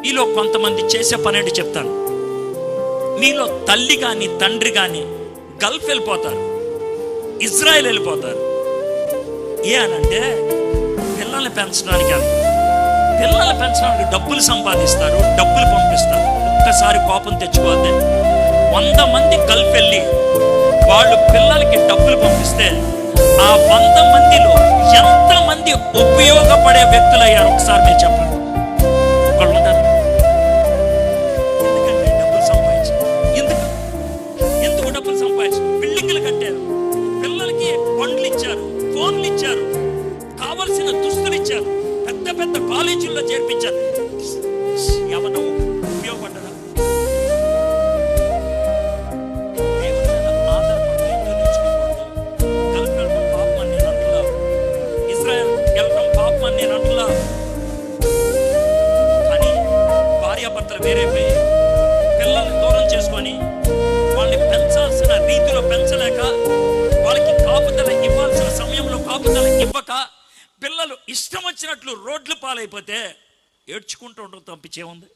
మీలో కొంతమంది చేసే పని ఏంటి చెప్తాను. మీలో తల్లి కానీ తండ్రి కానీ గల్ఫ్ వెళ్ళిపోతారు, ఇజ్రాయెల్ వెళ్ళిపోతారు. ఏ అనంటే పిల్లల్ని పెంచడానికి డబ్బులు సంపాదిస్తారు, డబ్బులు పంపిస్తారు. ఒక్కసారి కోపం తెచ్చుకోవద్దే. 100 మంది గల్ఫ్ వెళ్ళి వాళ్ళు పిల్లలకి డబ్బులు పంపిస్తే ఆ 100 మందిలో ఎంతమంది ఉపయోగపడే వ్యక్తులు అయ్యారు ఒకసారి మీరు చెప్పండి. ఒకళ్ళు ఉంటారు. ఎందుకంటే డబ్బులు సంపాదించారు. ఎందుకు డబ్బులు సంపాదించారు? బిల్డింగ్లు కట్టారు, పిల్లలకి పండ్లు ఇచ్చారు, ఫోన్లు ఇచ్చారు, కావలసిన దుస్తులు ఇచ్చారు, పెద్ద పెద్ద కాలేజీల్లో చేర్పించారు. ఏమన్నా ఉపయోగపడ్డారా? కానీ భార్యాభర్తలు వేరైపోయి పిల్లల్ని దూరం చేసుకొని వాళ్ళని పెంచాల్సిన రీతిలో పెంచలేక, వాళ్ళకి కాపుదల ఇవ్వాల్సిన సమయంలో కాపుదల ఇవ్వక, పిల్లలు ఇష్టం వచ్చినట్లు రోడ్లు పాలైపోతే ఏడ్చుకుంటూ ఉండడం తప్పించేముంది?